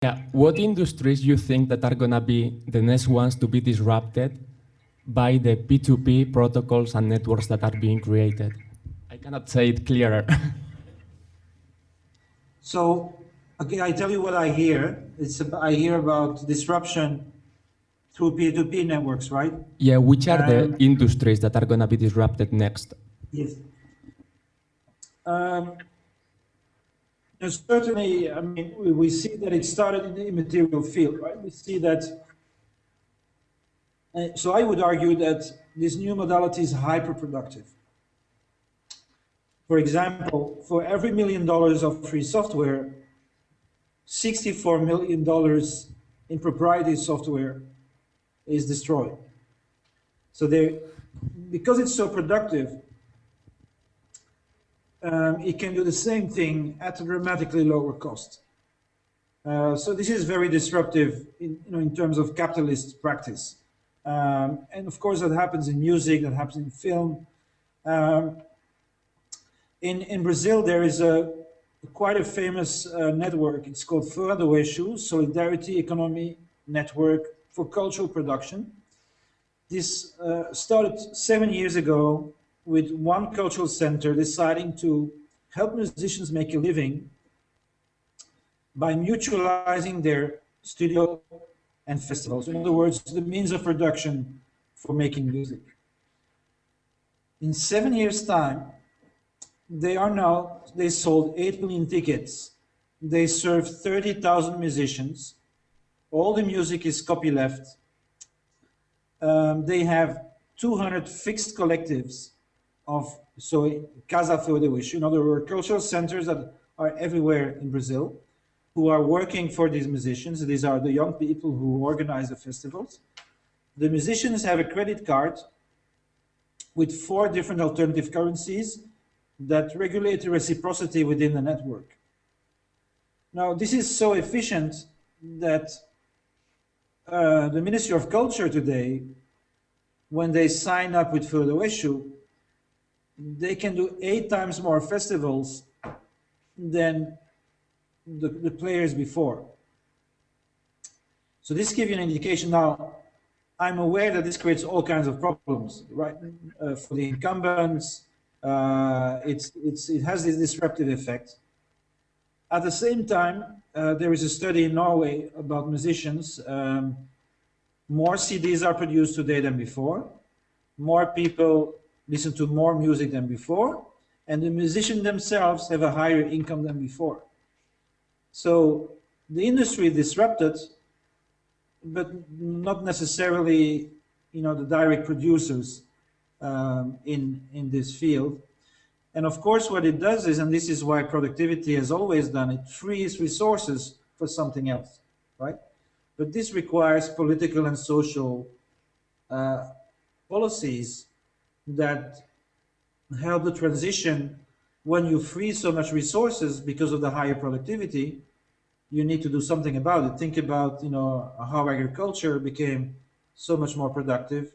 Yeah. What industries you think that are gonna be the next ones to be disrupted by the P2P protocols and networks that are being created? I cannot say it clearer. So, okay, I tell you what I hear. I hear about disruption through P2P networks, right? Yeah, which are the industries that are gonna be disrupted next? Yes. And certainly, I mean, we see that it started in the immaterial field, right? We see that. So I would argue that this new modality is hyper-productive. For example, for every $1 million of free software, $64 million in proprietary software is destroyed. So because it's so productive, it can do the same thing at a dramatically lower cost. So this is very disruptive in terms of capitalist practice. And of course, that happens in music, that happens in film. In Brazil, there is quite a famous network. It's called Fundación, Solidarity Economy Network for Cultural Production. This started 7 years ago with one cultural center deciding to help musicians make a living by mutualizing their studio and festivals. In other words, the means of production for making music. In 7 years' time, they sold 8 million tickets. They serve 30,000 musicians. All the music is copyleft. They have 200 fixed collectives Casa Feudalismo, in other words, cultural centers that are everywhere in Brazil, who are working for these musicians. These are the young people who organize the festivals. The musicians have a credit card with 4 different alternative currencies that regulate the reciprocity within the network. Now, this is so efficient that the Ministry of Culture today, when they sign up with Fundación, they can do 8 times more festivals than the players before. So this gives you an indication. Now, I'm aware that this creates all kinds of problems, right? For the incumbents, it has this disruptive effect. At the same time, there is a study in Norway about musicians. More CDs are produced today than before. More people listen to more music than before, and the musicians themselves have a higher income than before. So the industry disrupted, but not necessarily, the direct producers in this field. And of course, what it does is, and this is why productivity has always done, it frees resources for something else, right? But this requires political and social policies that help the transition. When you free so much resources because of the higher productivity, you need to do something about it. Think about, how agriculture became so much more productive,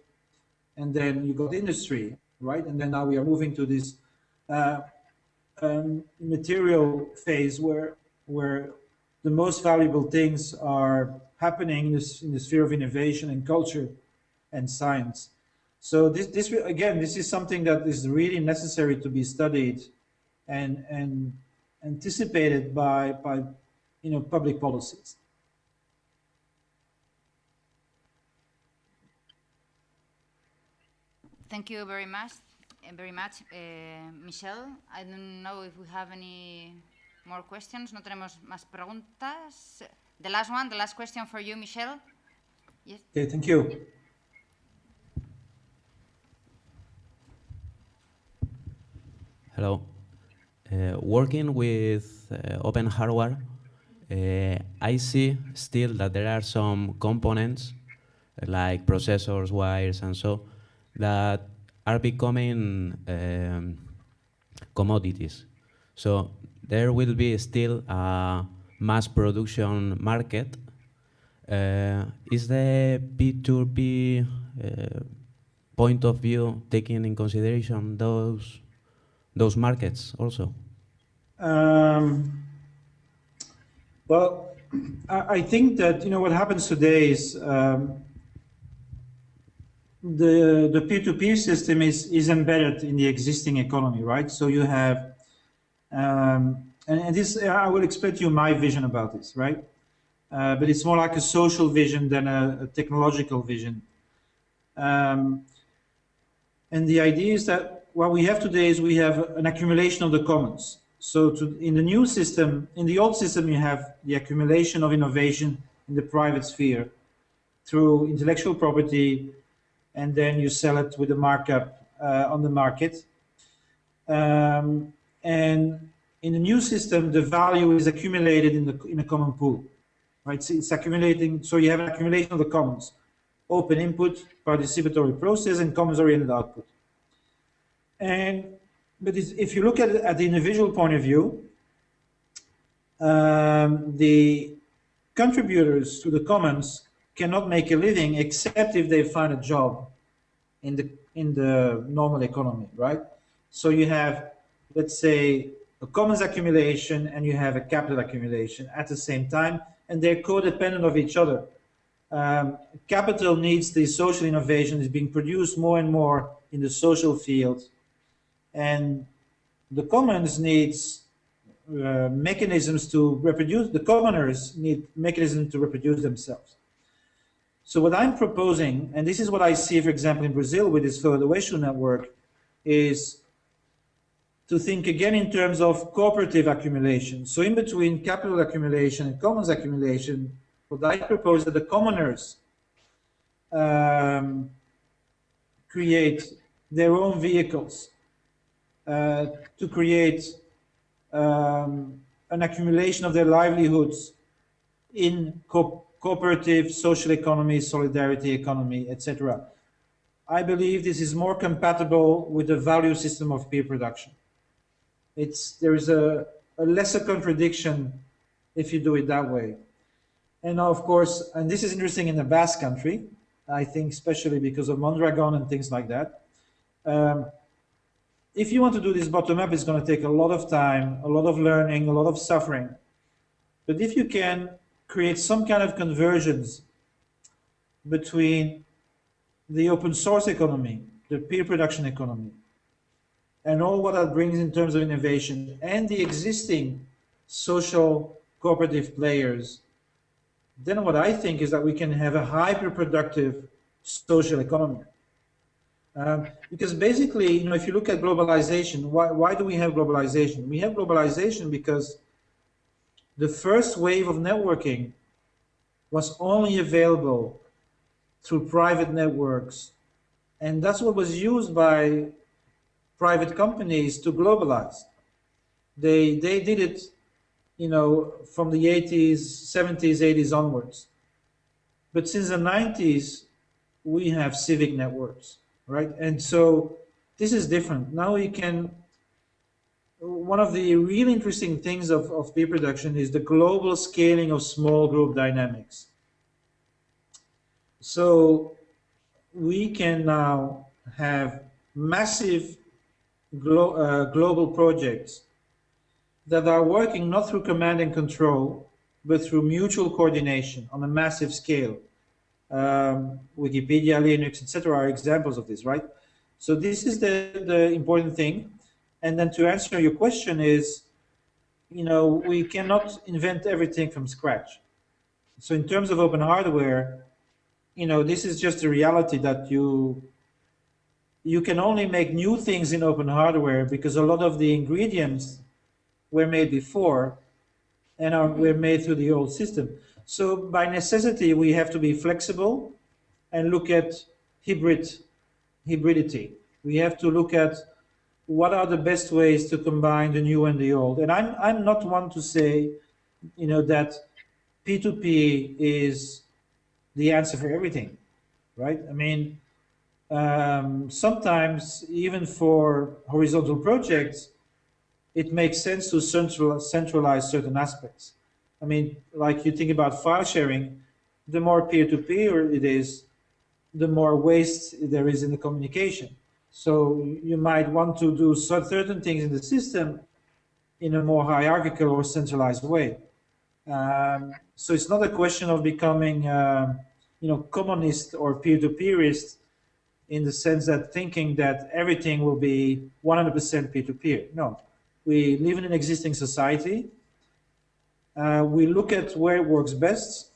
and then you got industry, right? And then now we are moving to this material phase where the most valuable things are happening in the sphere of innovation and culture and science. So this is something that is really necessary to be studied and anticipated by public policies. Thank you very much, Michel. I don't know if we have any more questions. No tenemos más preguntas. The last question for you, Michel. Yes. Okay, thank you. Hello. Working with open hardware, I see still that there are some components like processors, wires, and so that are becoming commodities. So there will be still a mass production market. Is the P2P point of view taking in consideration those markets also? Well, I think that, you know, what happens today is the peer-to-peer system is embedded in the existing economy, right? So you have, and this, I will explain to you my vision about this, right? But it's more like a social vision than a technological vision. And the idea is that what we have today is we have an accumulation of the commons. So in the new system, in the old system, you have the accumulation of innovation in the private sphere through intellectual property, and then you sell it with a markup on the market. And in the new system, the value is accumulated in a common pool, right? So it's accumulating. So you have an accumulation of the commons: open input, participatory process, and commons-oriented output. But if you look at the individual point of view, the contributors to the commons cannot make a living except if they find a job in the normal economy, right? So you have, let's say, a commons accumulation and you have a capital accumulation at the same time, and they're codependent of each other. Capital needs the social innovation is being produced more and more in the social field, and the commons needs mechanisms to reproduce. The commoners need mechanisms to reproduce themselves. So what I'm proposing, and this is what I see, for example, in Brazil with this Federation network, is to think again in terms of cooperative accumulation. So in between capital accumulation and commons accumulation, what I propose that the commoners create their own vehicles to create an accumulation of their livelihoods in cooperative, social economy, solidarity economy, etc. I believe this is more compatible with the value system of peer production. There is a lesser contradiction if you do it that way. And now, of course, and this is interesting in the Basque country, I think, especially because of Mondragon and things like that. If you want to do this bottom-up, it's going to take a lot of time, a lot of learning, a lot of suffering. But if you can create some kind of convergence between the open source economy, the peer production economy, and all what that brings in terms of innovation, and the existing social cooperative players, then what I think is that we can have a hyper-productive social economy. Because basically, you know, if you look at globalization, why do we have globalization? We have globalization because the first wave of networking was only available through private networks, and that's what was used by private companies to globalize. They did it, you know, from the 80s, 70s, 80s onwards. But since the 90s, we have civic networks, right? And so this is different. Now we can, one of the really interesting things of peer production is the global scaling of small group dynamics. So we can now have massive global projects that are working not through command and control, but through mutual coordination on a massive scale. Wikipedia, Linux, etc. are examples of this, right? So this is the important thing. And then to answer your question is, you know, we cannot invent everything from scratch. So in terms of open hardware, you know, this is just a reality that you can only make new things in open hardware because a lot of the ingredients were made before and were made through the old system. So by necessity, we have to be flexible and look at hybridity. We have to look at what are the best ways to combine the new and the old. And I'm not one to say, you know, that P2P is the answer for everything, right? I mean, sometimes even for horizontal projects, it makes sense to centralize certain aspects. I mean, like you think about file sharing, the more peer-to-peer it is, the more waste there is in the communication. So you might want to do certain things in the system in a more hierarchical or centralized way. So it's not a question of becoming, communist or peer-to-peerist in the sense that thinking that everything will be 100% peer-to-peer. No, we live in an existing society. We look at where it works best,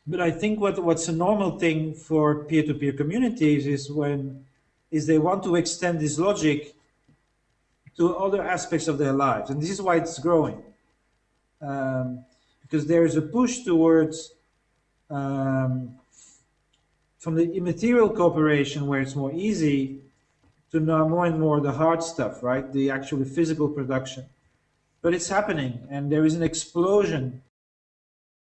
but I think what's a normal thing for peer-to-peer communities is they want to extend this logic to other aspects of their lives, and this is why it's growing, because there is a push towards from the immaterial cooperation, where it's more easy, to now more and more the hard stuff, right? The actually physical production. But it's happening, and there is an explosion